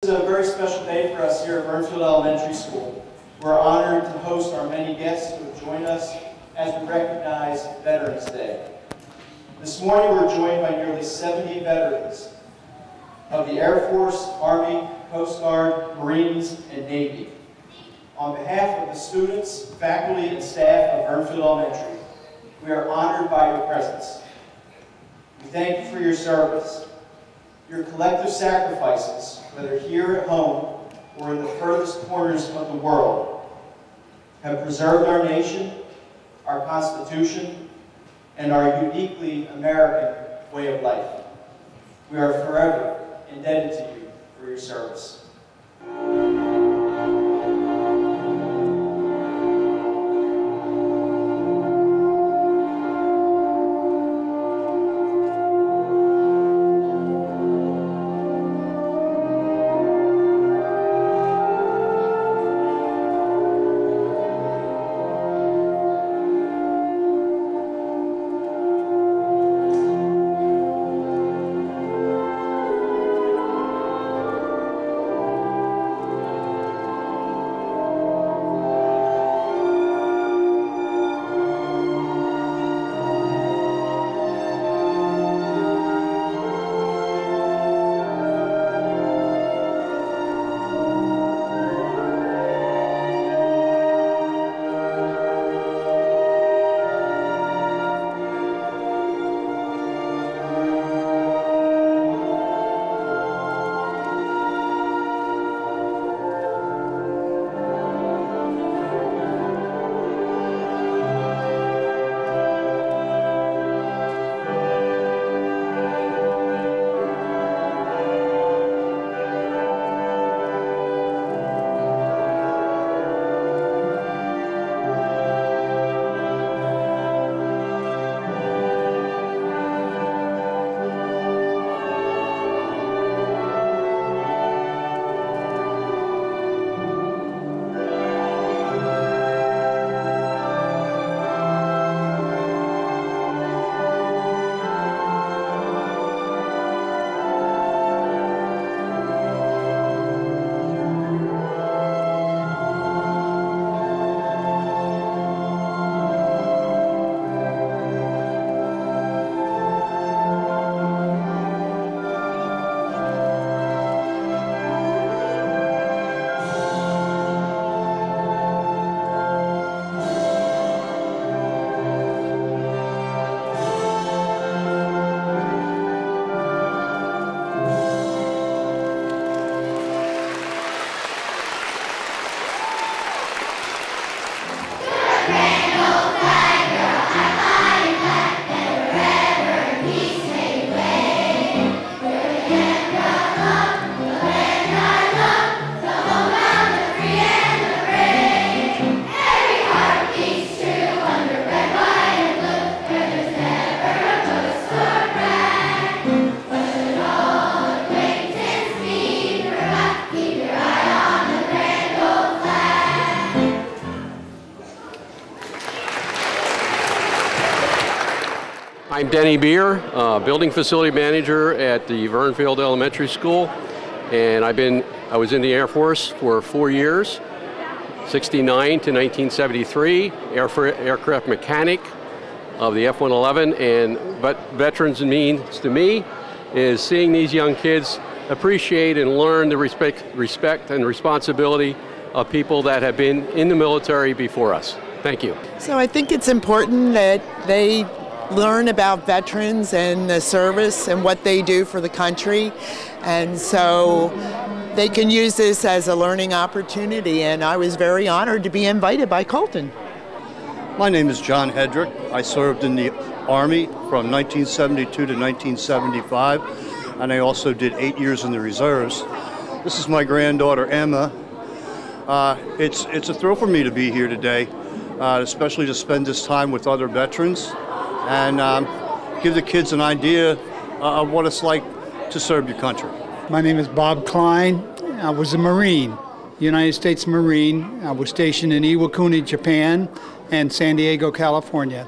a very special day for us here at Burnfield Elementary School. We're honored to host our many guests who have joined us as we recognize Veterans Day. This morning we're joined by nearly 70 veterans of the Air Force, Army, Coast Guard, Marines, and Navy. On behalf of the students, faculty, and staff of Burnfield Elementary, we are honored by your presence. We thank you for your service. Your collective sacrifices, whether here at home or in the furthest corners of the world, have preserved our nation, our Constitution, and our uniquely American way of life. We are forever indebted to you for your service. I'm Denny Beer, Building Facility Manager at the Burnfield Elementary School, and I was in the Air Force for 4 years, 69 to 1973, aircraft mechanic of the F-111, and what veterans means to me is seeing these young kids appreciate and learn the respect and responsibility of people that have been in the military before us. Thank you. So I think it's important that they learn about veterans and the service and what they do for the country, and so they can use this as a learning opportunity, and I was very honored to be invited by Colton. My name is John Hedrick. I served in the Army from 1972 to 1975, and I also did 8 years in the reserves. This is my granddaughter Emma. It's a thrill for me to be here today, especially to spend this time with other veterans and give the kids an idea of what it's like to serve your country. My name is Bob Klein. I was a Marine, United States Marine. I was stationed in Iwakuni, Japan, and San Diego, California.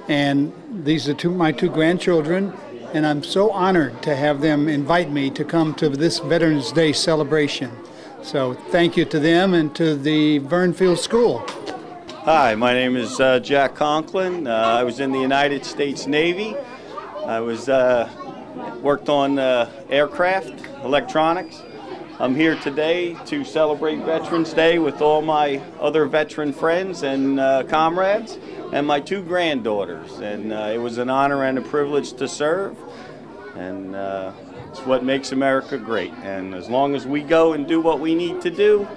And these are my two grandchildren, and I'm so honored to have them invite me to come to this Veterans Day celebration. So thank you to them and to the Vernfield School. Hi, my name is Jack Conklin. I was in the United States Navy. I worked on aircraft, electronics. I'm here today to celebrate Veterans Day with all my other veteran friends and comrades and my two granddaughters. And it was an honor and a privilege to serve. And it's what makes America great. And as long as we go and do what we need to do,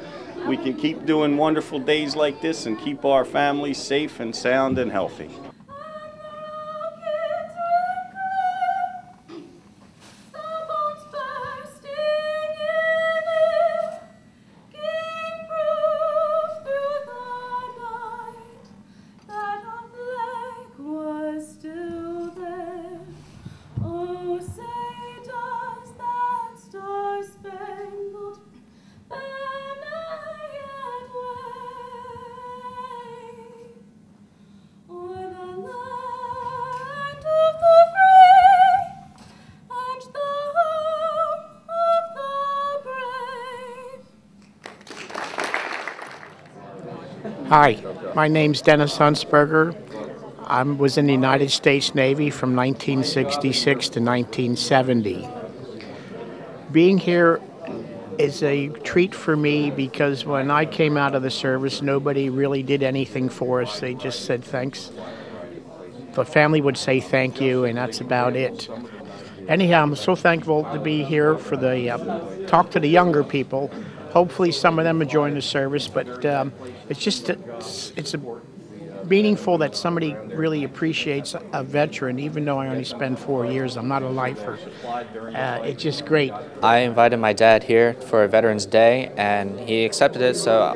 we can keep doing wonderful days like this and keep our families safe and sound and healthy. Hi, my name's Dennis Huntsberger. I was in the United States Navy from 1966 to 1970. Being here is a treat for me because when I came out of the service, nobody really did anything for us. They just said thanks. The family would say thank you, and that's about it. Anyhow, I'm so thankful to be here for the talk to the younger people. Hopefully some of them will join the service, but it's meaningful that somebody really appreciates a veteran, even though I only spent 4 years. I'm not a lifer. It's just great. I invited my dad here for Veterans Day, and he accepted it, so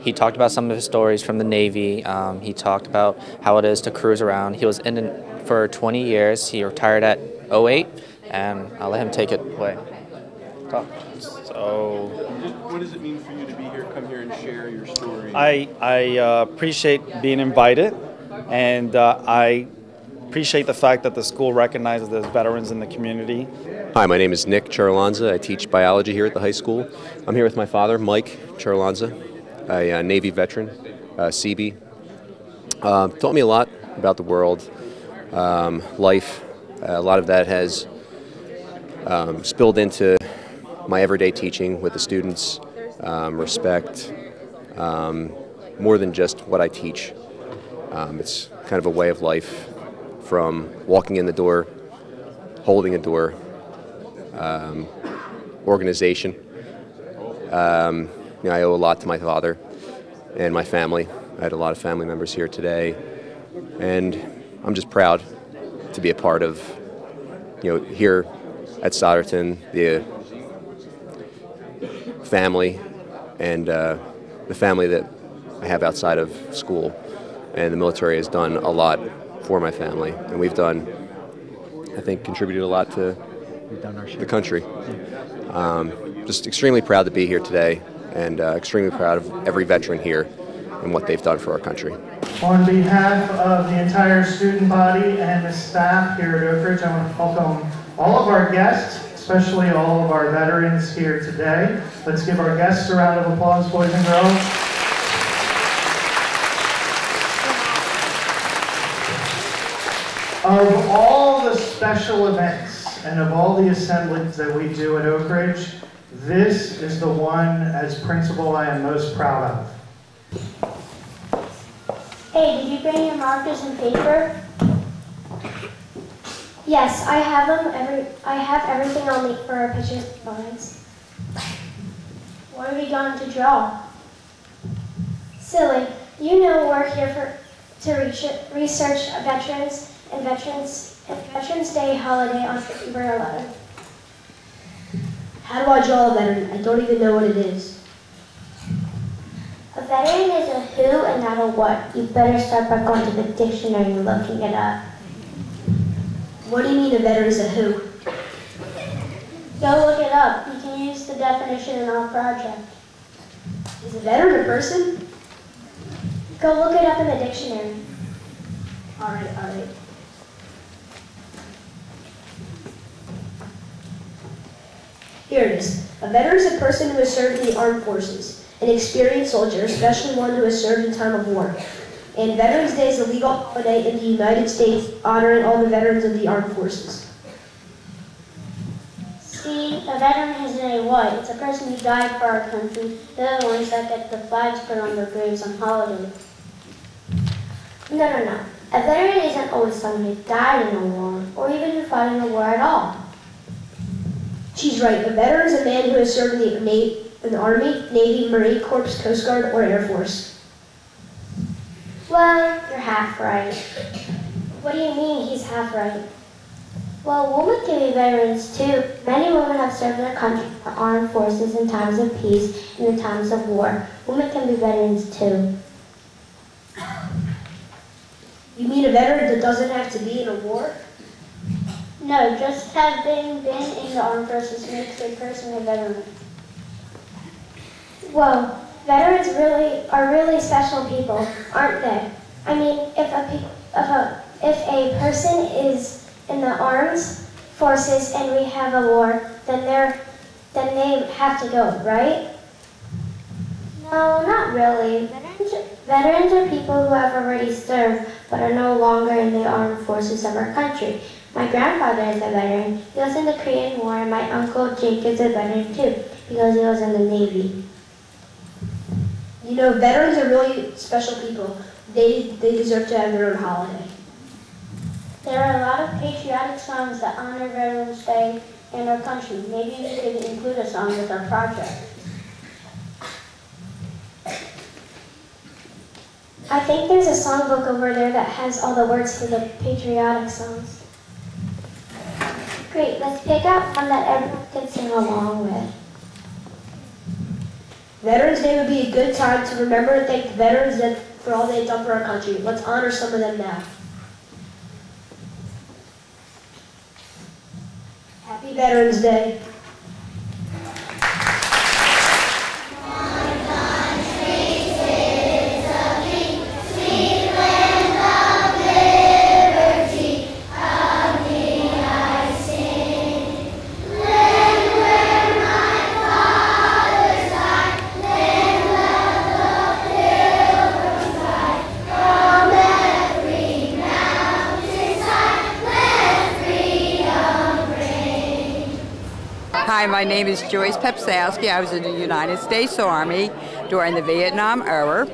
he talked about some of his stories from the Navy. He talked about how it is to cruise around. He was in it for 20 years. He retired at 08, and I'll let him take it away. So, what does it mean for you to be here, come here and share your story? I appreciate being invited, and I appreciate the fact that the school recognizes the veterans in the community. Hi, my name is Nick Charlanza. I teach biology here at the high school. I'm here with my father, Mike Charlanza, a Navy veteran, Seabee. Taught me a lot about the world, life. A lot of that has spilled into my everyday teaching with the students, respect, more than just what I teach. It's kind of a way of life, from walking in the door, holding a door, organization. I owe a lot to my father and my family. I had a lot of family members here today, and I'm just proud to be a part of, here at Souderton, the family and the family that I have outside of school. And the military has done a lot for my family, and we've done, I think, contributed a lot to the country. Just extremely proud to be here today, and extremely proud of every veteran here and what they've done for our country. On behalf of the entire student body and the staff here at Oak Ridge, I want to welcome all of our guests, especially all of our veterans here today. Let's give our guests a round of applause, boys and girls. Of all the special events and of all the assemblies that we do at Oak Ridge, this is the one, as principal, I am most proud of. Hey, did you bring your markers and paper? Yes, I have them. I have everything I'll need for our picture lines. What are we going to draw? Silly. You know we're here to research veterans and Veterans Day holiday on February 11th. How do I draw a veteran? I don't even know what it is. A veteran is a who and not a what. You better start by going to the dictionary and looking it up. What do you mean a veteran is a who? Go look it up. You can use the definition in our project. Is a veteran a person? Go look it up in the dictionary. All right. Here it is. A veteran is a person who has served in the armed forces, an experienced soldier, especially one who has served in time of war. And Veterans Day is a legal holiday in the United States honoring all the veterans of the armed forces. See, a veteran isn't a what? It's a person who died for our country. They're the ones that get the flags put on their graves on holiday. No. A veteran isn't always someone who died in a war, or even who fought in a war at all. She's right. A veteran is a man who has served in the Army, Navy, Marine Corps, Coast Guard, or Air Force. Well, you're half right. What do you mean he's half right? Well, women can be veterans too. Many women have served their country in the armed forces in times of peace and in times of war. Women can be veterans too. You mean a veteran that doesn't have to be in a war? No, just having been in the armed forces makes a person a veteran. Well, veterans are really special people, aren't they? I mean, if a person is in the armed forces and we have a war, then they have to go, right? No, not really. Veterans are people who have already served but are no longer in the armed forces of our country. My grandfather is a veteran. He was in the Korean War, and my uncle Jake is a veteran too, because he was in the Navy. You know, veterans are really special people. They deserve to have their own holiday. There are a lot of patriotic songs that honor Veterans Day in our country. Maybe we could include a song with our project. I think there's a songbook over there that has all the words to the patriotic songs. Great, let's pick out one that everyone can sing along with. Veterans Day would be a good time to remember and thank the veterans for all they've done for our country. Let's honor some of them now. Happy Veterans Day. Hi, my name is Joyce Pepsowski. I was in the United States Army during the Vietnam era,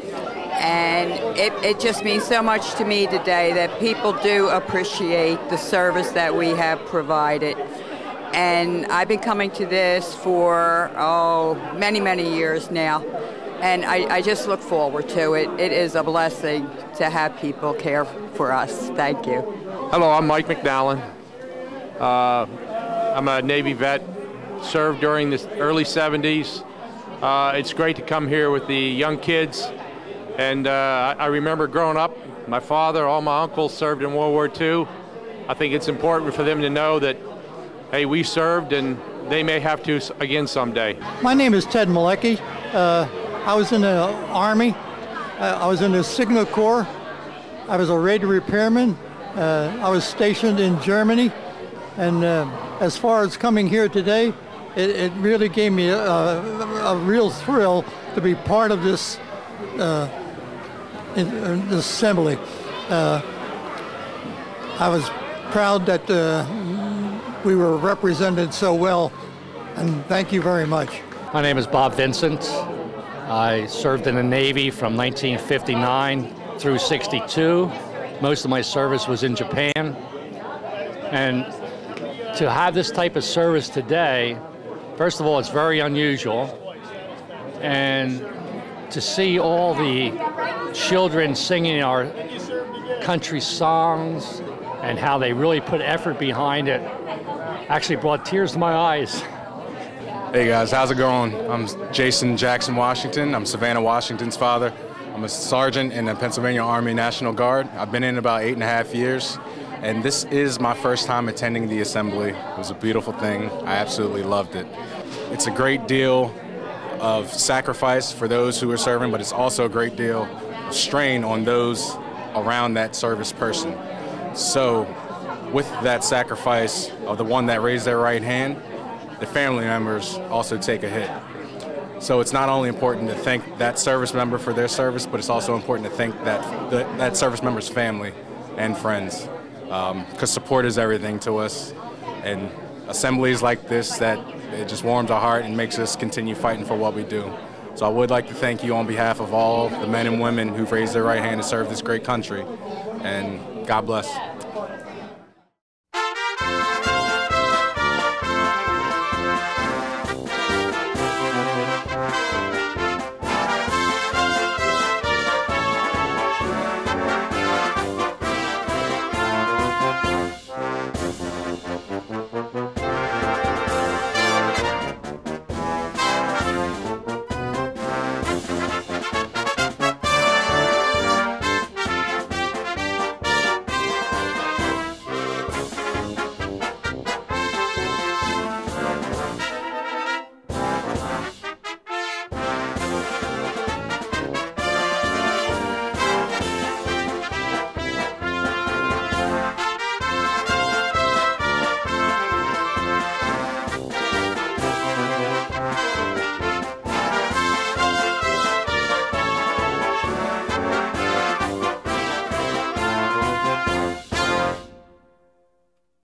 and it just means so much to me today that people do appreciate the service that we have provided. And I've been coming to this for, many, many years now, and I just look forward to it. It is a blessing to have people care for us. Thank you. Hello, I'm Mike McNallen. I'm a Navy vet. Served during the early 70s. It's great to come here with the young kids. And I remember growing up, my father, all my uncles served in World War II. I think it's important for them to know that, hey, we served and they may have to again someday. My name is Ted Malecki. I was in the Army. I was in the Signal Corps. I was a radio repairman. I was stationed in Germany. And as far as coming here today, it really gave me a real thrill to be part of this assembly. I was proud that we were represented so well, and thank you very much. My name is Bob Vincent. I served in the Navy from 1959 through 62. Most of my service was in Japan. And to have this type of service today, first of all, it's very unusual. And to see all the children singing our country songs and how they really put effort behind it actually brought tears to my eyes. Hey guys, how's it going? I'm Jason Jackson Washington. I'm Savannah Washington's father. I'm a sergeant in the Pennsylvania Army National Guard. I've been in about 8.5 years. And this is my first time attending the assembly. It was a beautiful thing. I absolutely loved it. It's a great deal of sacrifice for those who are serving, but it's also a great deal of strain on those around that service person. So with that sacrifice of the one that raised their right hand, the family members also take a hit. So it's not only important to thank that service member for their service, but it's also important to thank that service member's family and friends, because support is everything to us. And assemblies like this, that it just warms our heart and makes us continue fighting for what we do. So I would like to thank you on behalf of all the men and women who've raised their right hand to serve this great country, and God bless.